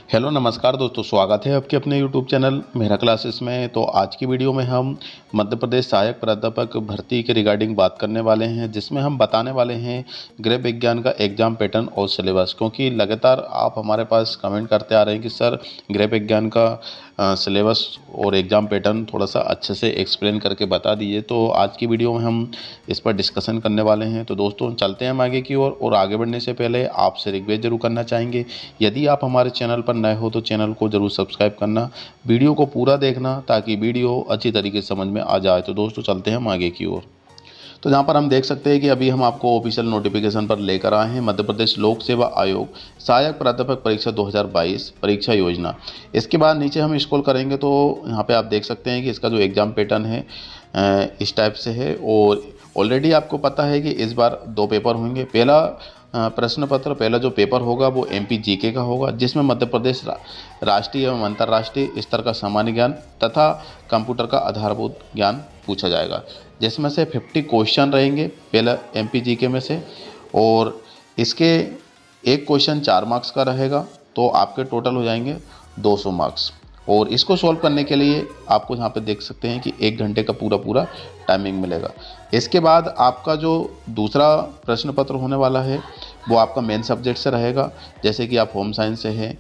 Hello नमस्कार दोस्तों, स्वागत है आपके अपने यूट्यूब चैनल मेरा क्लासेस में। तो आज की वीडियो में हम मध्य प्रदेश सहायक प्राध्यापक भर्ती के रिगार्डिंग बात करने वाले हैं, जिसमें हम बताने वाले हैं गृह विज्ञान का एग्जाम पैटर्न और सिलेबस। क्योंकि लगातार आप हमारे पास कमेंट करते आ रहे हैं कि सर गृह विज्ञान का सिलेबस और एग्ज़ाम पैटर्न थोड़ा सा अच्छे से एक्सप्लेन करके बता दीजिए। तो आज की वीडियो में हम इस पर डिस्कशन करने वाले हैं। तो दोस्तों चलते हैं हम आगे की ओर, और आगे बढ़ने से पहले आपसे रिक्वेस्ट जरूर करना चाहेंगे, यदि आप हमारे चैनल पर नए हो तो चैनल को जरूर सब्सक्राइब करना, वीडियो को पूरा देखना ताकि वीडियो अच्छी तरीके से समझ में आ जाए। तो दोस्तों चलते हैं हम आगे की ओर। तो जहाँ पर हम देख सकते हैं कि अभी हम आपको ऑफिशियल नोटिफिकेशन पर लेकर आए हैं मध्य प्रदेश लोक सेवा आयोग सहायक प्राध्यापक परीक्षा 2022 परीक्षा योजना। इसके बाद नीचे हम स्क्रॉल करेंगे तो यहाँ पे आप देख सकते हैं कि इसका जो एग्ज़ाम पैटर्न है इस टाइप से है। और ऑलरेडी आपको पता है कि इस बार दो पेपर होंगे। पहला प्रश्न पत्र, पहला जो पेपर होगा वो एमपी जीके का होगा, जिसमें मध्य प्रदेश राष्ट्रीय एवं अंतर्राष्ट्रीय स्तर का सामान्य ज्ञान तथा कंप्यूटर का आधारभूत ज्ञान पूछा जाएगा, जिसमें से 50 क्वेश्चन रहेंगे पहला एमपी जीके में से। और इसके एक क्वेश्चन 4 मार्क्स का रहेगा, तो आपके टोटल हो जाएंगे 200 मार्क्स। और इसको सॉल्व करने के लिए आपको यहाँ पे देख सकते हैं कि 1 घंटे का पूरा टाइमिंग मिलेगा। इसके बाद आपका जो दूसरा प्रश्न पत्र होने वाला है वो आपका मेन सब्जेक्ट से रहेगा, जैसे कि आप होम साइंस से हैं,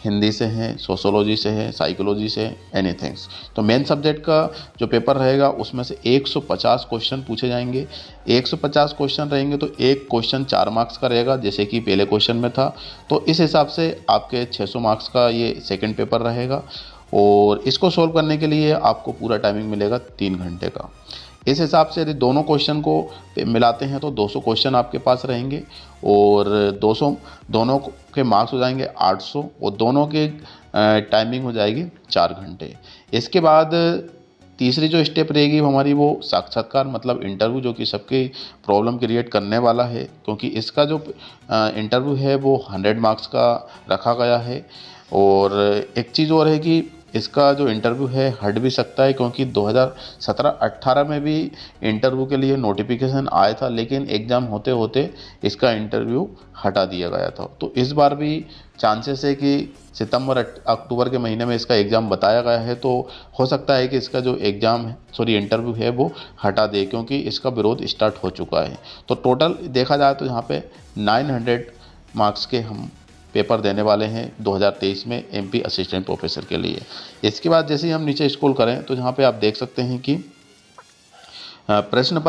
हिंदी से हैं, सोशोलॉजी से है, साइकोलॉजी से, एनीथिंग्स। तो मेन सब्जेक्ट का जो पेपर रहेगा उसमें से 150 क्वेश्चन पूछे जाएंगे। 150 क्वेश्चन रहेंगे तो एक क्वेश्चन 4 मार्क्स का रहेगा, जैसे कि पहले क्वेश्चन में था। तो इस हिसाब से आपके 600 मार्क्स का ये सेकंड पेपर रहेगा। और इसको सॉल्व करने के लिए आपको पूरा टाइमिंग मिलेगा 3 घंटे का। इस हिसाब से यदि दोनों क्वेश्चन को मिलाते हैं तो 200 क्वेश्चन आपके पास रहेंगे, और 200 दोनों के मार्क्स हो जाएंगे 800, और दोनों के टाइमिंग हो जाएगी 4 घंटे। इसके बाद तीसरी जो स्टेप रहेगी हमारी वो साक्षात्कार मतलब इंटरव्यू, जो कि सबकी प्रॉब्लम क्रिएट करने वाला है, क्योंकि इसका जो इंटरव्यू है वो 100 मार्क्स का रखा गया है। और एक चीज़ और है कि इसका जो इंटरव्यू है हट भी सकता है, क्योंकि 2017-18 में भी इंटरव्यू के लिए नोटिफिकेशन आया था, लेकिन एग्ज़ाम होते होते इसका इंटरव्यू हटा दिया गया था। तो इस बार भी चांसेस है कि सितंबर अक्टूबर के महीने में इसका एग्ज़ाम बताया गया है, तो हो सकता है कि इसका जो एग्ज़ाम है इंटरव्यू है वो हटा दे, क्योंकि इसका विरोध स्टार्ट हो चुका है। तो टोटल देखा जाए तो यहाँ पे 900 मार्क्स के हम पेपर देने वाले हैं 2023 में एमपी असिस्टेंट प्रोफेसर के लिए। इसके बाद जैसे ही हम नीचे स्क्रॉल करें तो यहाँ पे आप देख सकते हैं कि प्रश्न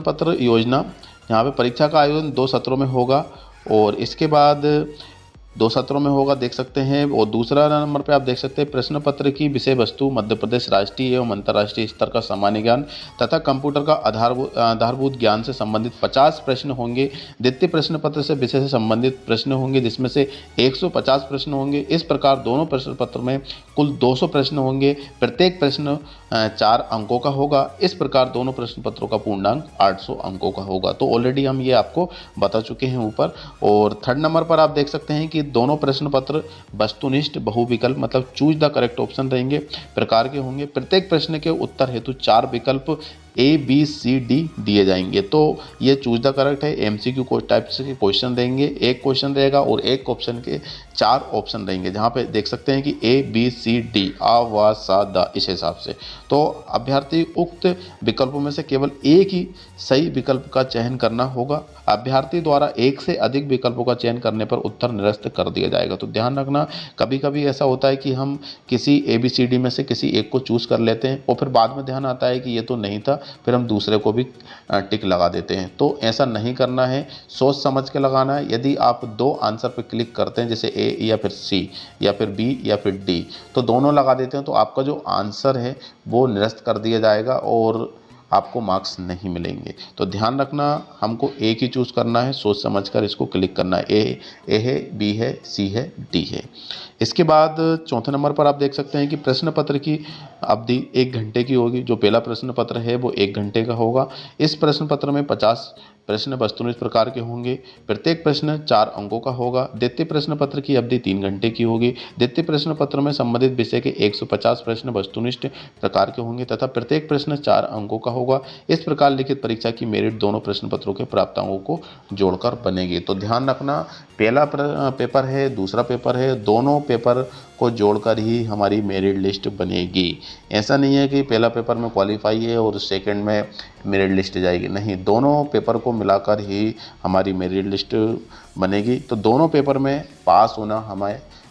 पत्र योजना, यहाँ पे परीक्षा का आयोजन 2 सत्रों में होगा। और इसके बाद 2 सत्रों में होगा, देख सकते हैं। और दूसरा नंबर पे आप देख सकते हैं प्रश्न पत्र की विषय वस्तु मध्य प्रदेश राष्ट्रीय एवं अंतर्राष्ट्रीय स्तर का सामान्य ज्ञान तथा कंप्यूटर का आधारभूत ज्ञान से संबंधित 50 प्रश्न होंगे। द्वितीय प्रश्न पत्र से विषय से संबंधित प्रश्न होंगे, जिसमें से 150 प्रश्न होंगे। इस प्रकार दोनों प्रश्न पत्र में कुल 200 प्रश्न होंगे, प्रत्येक प्रश्न 4 अंकों का होगा। इस प्रकार दोनों प्रश्न पत्रों का पूर्णांक 800 अंकों का होगा। तो ऑलरेडी हम ये आपको बता चुके हैं ऊपर। और थर्ड नंबर पर आप देख सकते हैं कि दोनों प्रश्न पत्र वस्तुनिष्ठ बहुविकल्प मतलब चूज द करेक्ट ऑप्शन रहेंगे, प्रकार के होंगे। प्रत्येक प्रश्न के उत्तर हेतु 4 विकल्प ABCD दिए जाएंगे। तो ये चूज द करेक्ट है, MCQ को टाइप से क्वेश्चन देंगे, एक क्वेश्चन रहेगा और एक ऑप्शन के 4 ऑप्शन रहेंगे, जहाँ पे देख सकते हैं कि ABCD आ वा सा दा, इस हिसाब से। तो अभ्यर्थी उक्त विकल्पों में से केवल एक ही सही विकल्प का चयन करना होगा। अभ्यर्थी द्वारा एक से अधिक विकल्पों का चयन करने पर उत्तर निरस्त कर दिया जाएगा। तो ध्यान रखना, कभी कभी ऐसा होता है कि हम किसी ABCD में से किसी एक को चूज़ कर लेते हैं और फिर बाद में ध्यान आता है कि ये तो नहीं था, फिर हम दूसरे को भी टिक लगा देते हैं। तो ऐसा नहीं करना है, सोच समझ के लगाना है। यदि आप 2 आंसर पर क्लिक करते हैं, जैसे A या फिर C या फिर B या फिर D, तो दोनों लगा देते हैं, तो आपका जो आंसर है वो निरस्त कर दिया जाएगा और आपको मार्क्स नहीं मिलेंगे। तो ध्यान रखना, हमको एक ही चूज़ करना है, सोच समझकर इसको क्लिक करना है। ए है, B है, C है, D है। इसके बाद चौथे नंबर पर आप देख सकते हैं कि प्रश्न पत्र की अवधि 1 घंटे की होगी। जो पहला प्रश्न पत्र है वो 1 घंटे का होगा। इस प्रश्न पत्र में 50 प्रश्न वस्तुनिष्ठ प्रकार के होंगे। प्रत्येक प्रश्न 4 अंकों का होगा। द्वितीय प्रश्न पत्र की अवधि 3 घंटे की होगी। द्वितीय प्रश्न पत्र में संबंधित विषय के 150 प्रश्न वस्तुनिष्ठ प्रकार के होंगे तथा प्रत्येक प्रश्न 4 अंकों का होगा। इस प्रकार लिखित परीक्षा की मेरिट दोनों प्रश्न पत्रों के प्राप्त अंकों को जोड़कर बनेगी। तो ध्यान रखना, पहला पेपर है, दूसरा पेपर है, दोनों पेपर को जोड़कर ही हमारी मेरिट लिस्ट बनेगी। ऐसा नहीं है कि पहला पेपर में क्वालिफाई है और सेकंड में मेरिट लिस्ट जाएगी, नहीं, दोनों पेपर को मिलाकर ही हमारी मेरिट लिस्ट बनेगी। तो दोनों पेपर में पास होना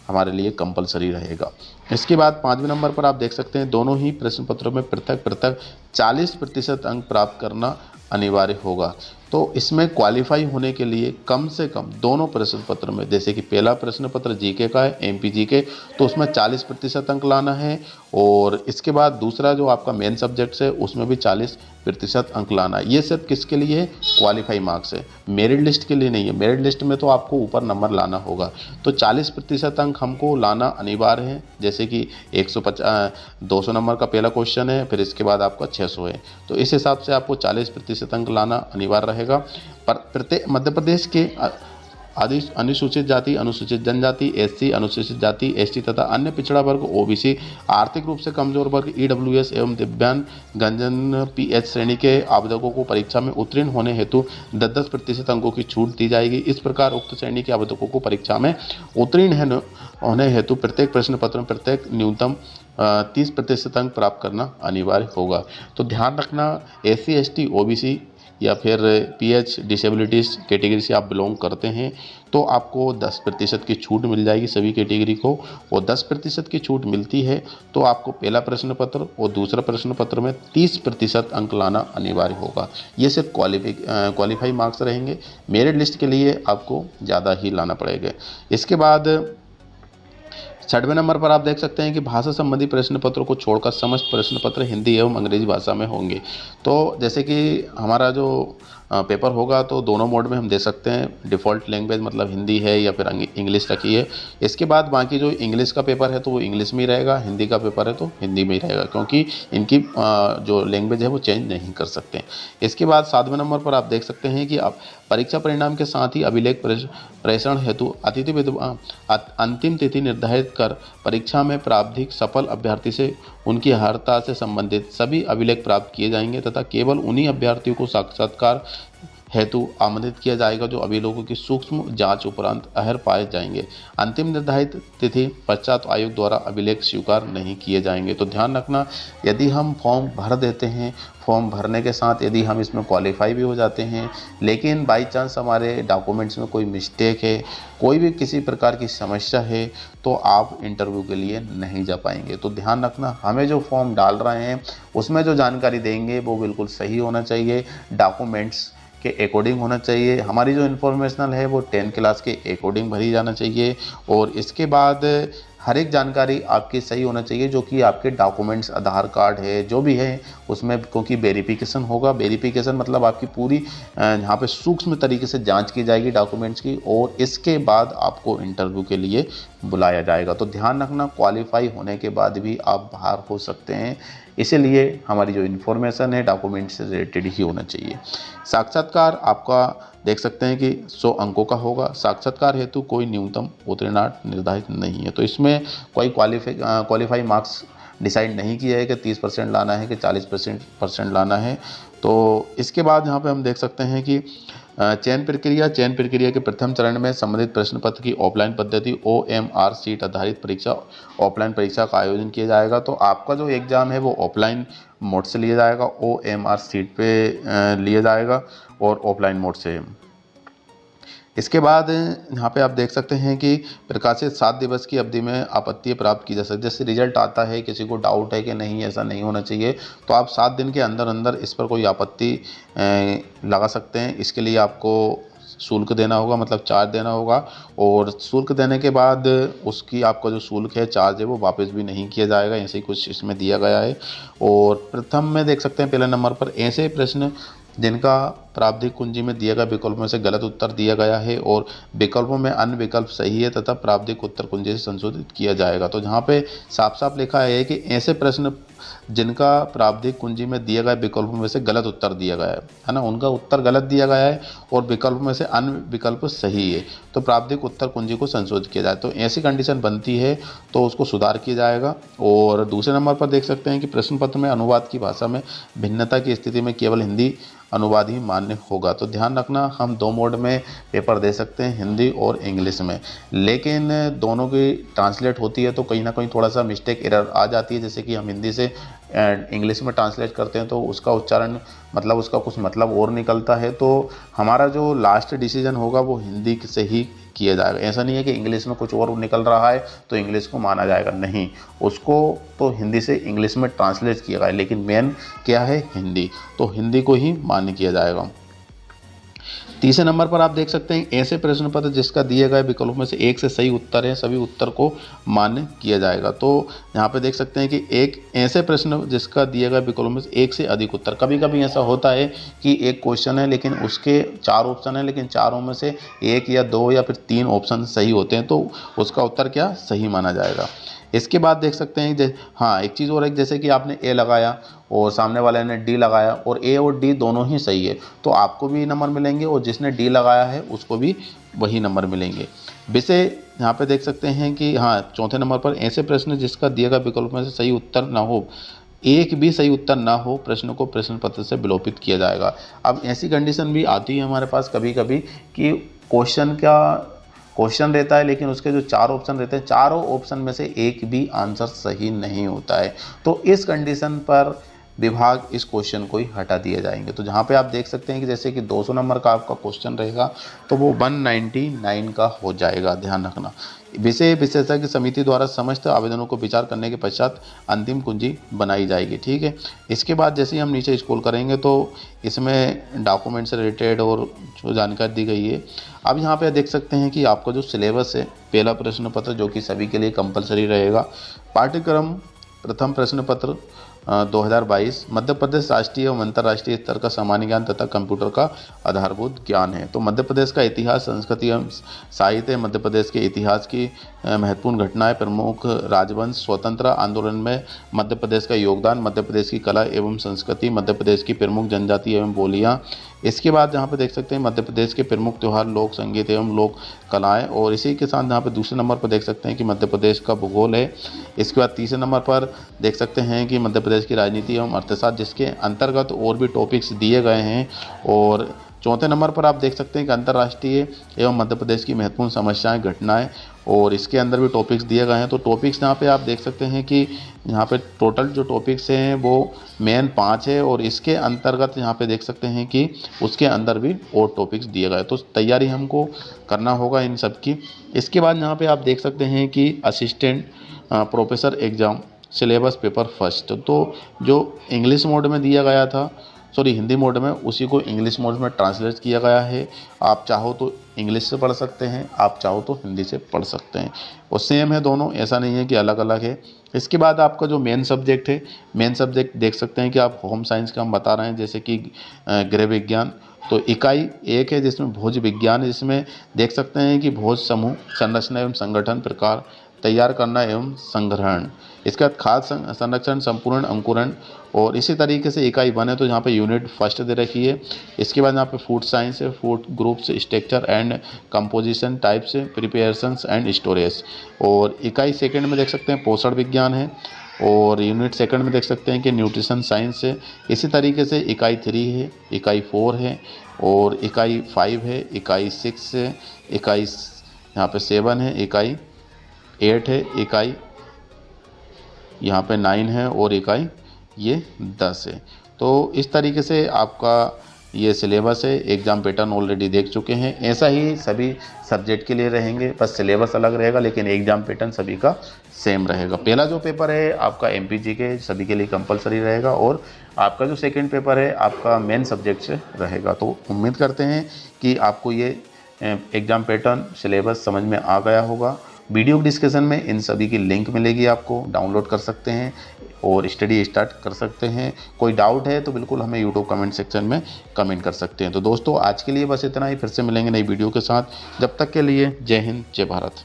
हमारे लिए कंपलसरी रहेगा। इसके बाद 5वें नंबर पर आप देख सकते हैं, दोनों ही प्रश्न पत्रों में पृथक 40% अंक प्राप्त करना अनिवार्य होगा। तो इसमें क्वालिफाई होने के लिए कम से कम दोनों प्रश्न पत्र में, जैसे कि पहला प्रश्न पत्र जीके का है, एमपी जीके, तो उसमें 40% अंक लाना है। और इसके बाद दूसरा जो आपका मेन सब्जेक्ट्स है उसमें भी 40% अंक लाना है। ये सब किसके लिए है? क्वालिफाई मार्क्स है, मेरिट लिस्ट के लिए नहीं है। मेरिट लिस्ट में तो आपको ऊपर नंबर लाना होगा। तो 40% अंक हमको लाना अनिवार्य है। जैसे कि 200 नंबर का पहला क्वेश्चन है, फिर इसके बाद आपका 600 है, तो इस हिसाब से आपको 40% अंक लाना अनिवार्य रहेगा। पर प्रत्येक मध्य प्रदेश के अनुसूचित जाति, अनुसूचित जनजाति, एससी, अनुसूचित जाति, एसटी तथा अन्य पिछड़ा वर्ग, ओबीसी, आर्थिक रूप से कमजोर वर्ग, ईडब्ल्यूएस एवं दिव्यांग गंजन पीएच श्रेणी के आवेदकों को परीक्षा में उत्तीर्ण होने हेतु 10% अंकों की छूट दी जाएगी। इस प्रकार उक्त श्रेणी के आवेदकों को परीक्षा में उत्तीर्ण होने हेतु प्रत्येक प्रश्न पत्र में प्रत्येक न्यूनतम 30% अंक प्राप्त करना अनिवार्य होगा। तो ध्यान रखना, एससी, एसटी, ओबीसी या फिर पीएच डिसेबिलिटीज़ कैटेगरी से आप बिलोंग करते हैं तो आपको 10% की छूट मिल जाएगी सभी कैटेगरी को। और 10% की छूट मिलती है तो आपको पहला प्रश्न पत्र और दूसरा प्रश्न पत्र में 30% अंक लाना अनिवार्य होगा। ये सिर्फ क्वालिफाई मार्क्स रहेंगे। मेरिट लिस्ट के लिए आपको ज़्यादा ही लाना पड़ेगा। इसके बाद 6वें नंबर पर आप देख सकते हैं कि भाषा संबंधी प्रश्न पत्रों को छोड़कर समस्त प्रश्न पत्र हिंदी एवं अंग्रेजी भाषा में होंगे। तो जैसे कि हमारा जो पेपर होगा तो दोनों मोड में हम दे सकते हैं। डिफ़ॉल्ट लैंग्वेज मतलब हिंदी है या फिर इंग्लिश रखी है। इसके बाद बाकी जो इंग्लिश का पेपर है तो वो इंग्लिश में ही रहेगा, हिंदी का पेपर है तो हिंदी में ही रहेगा, क्योंकि इनकी जो लैंग्वेज है वो चेंज नहीं कर सकते। इसके बाद 7वें नंबर पर आप देख सकते हैं कि अब परीक्षा परिणाम के साथ ही अभिलेख प्रेषण हेतु अंतिम तिथि निर्धारित कर परीक्षा में प्रावधिक सफल अभ्यर्थी से उनकी अर्हता से संबंधित सभी अभिलेख प्राप्त किए जाएंगे तथा केवल उन्हीं अभ्यर्थियों को साक्षात्कार हेतु आमंत्रित किया जाएगा जो अभिलेखों की सूक्ष्म जांच उपरांत अहर पाए जाएंगे। अंतिम निर्धारित तिथि पश्चात आयोग द्वारा अभिलेख स्वीकार नहीं किए जाएंगे। तो ध्यान रखना, यदि हम फॉर्म भर देते हैं, फॉर्म भरने के साथ यदि हम इसमें क्वालिफाई भी हो जाते हैं, लेकिन बाई चांस हमारे डॉक्यूमेंट्स में कोई मिस्टेक है, कोई भी किसी प्रकार की समस्या है, तो आप इंटरव्यू के लिए नहीं जा पाएंगे। तो ध्यान रखना, हमें जो फॉर्म डाल रहे हैं उसमें जो जानकारी देंगे वो बिल्कुल सही होना चाहिए, डॉक्यूमेंट्स के अकॉर्डिंग होना चाहिए। हमारी जो इन्फॉर्मेशनल है वो 10 क्लास के अकॉर्डिंग भरी जाना चाहिए। और इसके बाद हर एक जानकारी आपकी सही होना चाहिए, जो कि आपके डॉक्यूमेंट्स, आधार कार्ड है, जो भी है उसमें, क्योंकि वेरिफिकेशन होगा। वेरिफिकेशन मतलब आपकी पूरी यहाँ पे सूक्ष्म तरीके से जांच की जाएगी डॉक्यूमेंट्स की, और इसके बाद आपको इंटरव्यू के लिए बुलाया जाएगा। तो ध्यान रखना, क्वालिफाई होने के बाद भी आप बाहर हो सकते हैं, इसीलिए हमारी जो इन्फॉर्मेशन है डॉक्यूमेंट से रिलेटेड ही होना चाहिए। साक्षात्कार आपका देख सकते हैं कि 100 अंकों का होगा। साक्षात्कार हेतु कोई न्यूनतम उत्तीर्णार्थ निर्धारित नहीं है। तो इसमें कोई क्वालिफाई मार्क्स डिसाइड नहीं किया है कि 30% लाना है कि 40% लाना है। तो इसके बाद यहाँ पे हम देख सकते हैं कि चयन प्रक्रिया के प्रथम चरण में संबंधित प्रश्न पत्र की ऑफलाइन पद्धति OMR सीट आधारित परीक्षा, ऑफलाइन परीक्षा का आयोजन किया जाएगा। तो आपका जो एग्ज़ाम है वो ऑफलाइन मोड से लिया जाएगा, OMR सीट पे लिया जाएगा और ऑफलाइन मोड से। इसके बाद यहाँ पे आप देख सकते हैं कि प्रकाशित 7 दिवस की अवधि में आपत्ति प्राप्त की जा सकती है। जैसे रिजल्ट आता है, किसी को डाउट है कि नहीं ऐसा नहीं होना चाहिए, तो आप 7 दिन के अंदर अंदर इस पर कोई आपत्ति लगा सकते हैं। इसके लिए आपको शुल्क देना होगा, मतलब चार्ज देना होगा, और शुल्क देने के बाद उसकी आपका जो शुल्क है, चार्ज है, वो वापस भी नहीं किया जाएगा। ऐसे ही कुछ इसमें दिया गया है। और प्रथम में देख सकते हैं पहले नंबर पर ऐसे प्रश्न जिनका प्रावधिक कुंजी में दिए गए विकल्पों में से गलत उत्तर दिया गया है और विकल्पों में अन्य विकल्प सही है तथा प्रावधिक उत्तर कुंजी से संशोधित किया जाएगा। तो जहाँ पे साफ साफ लिखा है कि ऐसे प्रश्न जिनका प्रावधिक कुंजी में दिए गए विकल्पों में से गलत उत्तर दिया गया है ना, उनका उत्तर गलत दिया गया है और विकल्प में से अन्य विकल्प सही है, तो प्रावधिक उत्तर कुंजी को संशोधित किया जाए। तो ऐसी कंडीशन बनती है तो उसको सुधार किया जाएगा। और दूसरे नंबर पर देख सकते हैं कि प्रश्न पत्र में अनुवाद की भाषा में भिन्नता की स्थिति में केवल हिंदी अनुवाद ही मान्य होगा। तो ध्यान रखना, हम 2 मोड में पेपर दे सकते हैं, हिंदी और इंग्लिश में, लेकिन दोनों की ट्रांसलेट होती है तो कहीं ना कहीं थोड़ा सा मिस्टेक एरर आ जाती है। जैसे कि हम हिंदी से इंग्लिश में ट्रांसलेट करते हैं तो उसका उच्चारण मतलब उसका कुछ मतलब और निकलता है, तो हमारा जो लास्ट डिसीजन होगा वो हिंदी से ही किया जाएगा। ऐसा नहीं है कि इंग्लिश में कुछ और निकल रहा है तो इंग्लिश को माना जाएगा, नहीं, उसको तो हिंदी से इंग्लिश में ट्रांसलेट किया गया है, लेकिन मेन क्या है, हिंदी, तो हिंदी को ही मान्य किया जाएगा। तीसरे नंबर पर आप देख सकते हैं ऐसे प्रश्न पत्र जिसका दिए गए विकल्पों में से एक से सही उत्तर है, सभी उत्तर को मान्य किया जाएगा। तो यहाँ पे देख सकते हैं कि एक ऐसे प्रश्न जिसका दिए गए विकल्पों में से एक से अधिक उत्तर, कभी कभी ऐसा होता है कि एक क्वेश्चन है लेकिन उसके 4 ऑप्शन है, लेकिन चारों में से 1 या 2 या फिर 3 ऑप्शन सही होते हैं, तो उसका उत्तर क्या सही माना जाएगा। इसके बाद देख सकते हैं हाँ, एक चीज़ और है, जैसे कि आपने ए लगाया और सामने वाले ने डी लगाया और ए और डी दोनों ही सही है तो आपको भी नंबर मिलेंगे और जिसने डी लगाया है उसको भी वही नंबर मिलेंगे। विषय यहाँ पे देख सकते हैं कि हाँ, चौथे नंबर पर ऐसे प्रश्न जिसका दिया गया विकल्प में से सही उत्तर ना हो, एक भी सही उत्तर ना हो, प्रश्न को प्रश्न पत्र से विलोपित किया जाएगा। अब ऐसी कंडीशन भी आती है हमारे पास कभी कभी कि क्वेश्चन रहता है लेकिन उसके जो 4 ऑप्शन रहते हैं, चारों ऑप्शन में से एक भी आंसर सही नहीं होता है, तो इस कंडीशन पर विभाग इस क्वेश्चन को ही हटा दिए जाएंगे। तो जहाँ पे आप देख सकते हैं कि जैसे कि 200 नंबर का आपका क्वेश्चन रहेगा तो वो 199 का हो जाएगा। ध्यान रखना, विषय विशेषज्ञ समिति द्वारा समस्त आवेदनों को विचार करने के पश्चात अंतिम कुंजी बनाई जाएगी। ठीक है, इसके बाद जैसे ही हम नीचे स्क्रॉल करेंगे तो इसमें डॉक्यूमेंट से रिलेटेड और जो जानकारी दी गई है। अब यहाँ पे देख सकते हैं कि आपका जो सिलेबस है, पहला प्रश्न पत्र जो कि सभी के लिए कंपलसरी रहेगा, पाठ्यक्रम प्रथम प्रश्न पत्र 2022 मध्य प्रदेश राष्ट्रीय एवं अंतर्राष्ट्रीय स्तर का सामान्य ज्ञान तथा कंप्यूटर का आधारभूत ज्ञान है। तो मध्य प्रदेश का इतिहास, संस्कृति एवं साहित्य, मध्य प्रदेश के इतिहास की महत्वपूर्ण घटनाएं, प्रमुख राजवंश, स्वतंत्र आंदोलन में मध्य प्रदेश का योगदान, मध्य प्रदेश की कला एवं संस्कृति, मध्य प्रदेश की प्रमुख जनजाति एवं बोलियाँ। इसके बाद जहाँ पे देख सकते हैं मध्य प्रदेश के प्रमुख त्यौहार, लोक संगीत एवं लोक कलाएँ, और इसी के साथ यहाँ पे दूसरे नंबर पर देख सकते हैं कि मध्य प्रदेश का भूगोल है। इसके बाद तीसरे नंबर पर देख सकते हैं कि मध्य प्रदेश की राजनीति एवं अर्थशास्त्र, जिसके अंतर्गत और भी टॉपिक्स दिए गए हैं। और चौथे नंबर पर आप देख सकते हैं कि अंतर्राष्ट्रीय एवं मध्य प्रदेश की महत्वपूर्ण समस्याएं, घटनाएं, और इसके अंदर भी टॉपिक्स दिए गए हैं। तो टॉपिक्स यहाँ पे आप देख सकते हैं कि यहाँ पे टोटल जो टॉपिक्स हैं वो मेन 5 है और इसके अंतर्गत यहाँ पे देख सकते हैं कि उसके अंदर भी और टॉपिक्स दिए गए। तो तैयारी हमको करना होगा इन सब की। इसके बाद यहाँ पे आप देख सकते हैं कि assistant professor exam syllabus paper first, तो जो इंग्लिश मोड में दिया गया था, सॉरी हिंदी मोड में, उसी को इंग्लिश मोड में ट्रांसलेट किया गया है। आप चाहो तो इंग्लिश से पढ़ सकते हैं, आप चाहो तो हिंदी से पढ़ सकते हैं, और सेम है दोनों, ऐसा नहीं है कि अलग अलग है। इसके बाद आपका जो मेन सब्जेक्ट है, मेन सब्जेक्ट देख सकते हैं कि आप होम साइंस का हम बता रहे हैं, जैसे कि गृह विज्ञान। तो इकाई 1 है जिसमें भोज विज्ञान है, जिसमें देख सकते हैं कि भोज समूह संरचना एवं संगठन प्रकार तैयार करना एवं संग्रहण। इसके बाद खाद्य संरक्षण संपूर्ण अंकुरण, और इसी तरीके से इकाई 1 है तो यहाँ पे यूनिट फर्स्ट दे रखी है। इसके बाद यहाँ पे फूड साइंस है, food groups, structure and composition, types, preparations and storage. और इकाई 2 में देख सकते हैं पोषण विज्ञान है, और यूनिट 2 में देख सकते हैं कि न्यूट्रिशन साइंस है। इसी तरीके से इकाई 3 है, इकाई 4 है, और इकाई 5 है, इकाई 6 है, इकाई यहाँ पे 7 है, इकाई 8 है, इकाई यहाँ पे 9 है, और इकाई ये 10 है। तो इस तरीके से आपका ये सिलेबस है। एग्ज़ाम पैटर्न ऑलरेडी देख चुके हैं, ऐसा ही सभी सब्जेक्ट के लिए रहेंगे, बस सिलेबस अलग रहेगा लेकिन एग्ज़ाम पैटर्न सभी का सेम रहेगा। पहला जो पेपर है आपका MPG के सभी के लिए कंपलसरी रहेगा, और आपका जो सेकंड पेपर है आपका मेन सब्जेक्ट से रहेगा। तो उम्मीद करते हैं कि आपको ये एग्ज़ाम पैटर्न सिलेबस समझ में आ गया होगा। वीडियो डिस्क्रिप्शन में इन सभी की लिंक मिलेगी, आपको डाउनलोड कर सकते हैं। और स्टडी स्टार्ट कर सकते हैं। कोई डाउट है तो बिल्कुल हमें यूट्यूब कमेंट सेक्शन में कमेंट कर सकते हैं। तो दोस्तों आज के लिए बस इतना ही, फिर से मिलेंगे नई वीडियो के साथ। जब तक के लिए जय हिंद, जय भारत।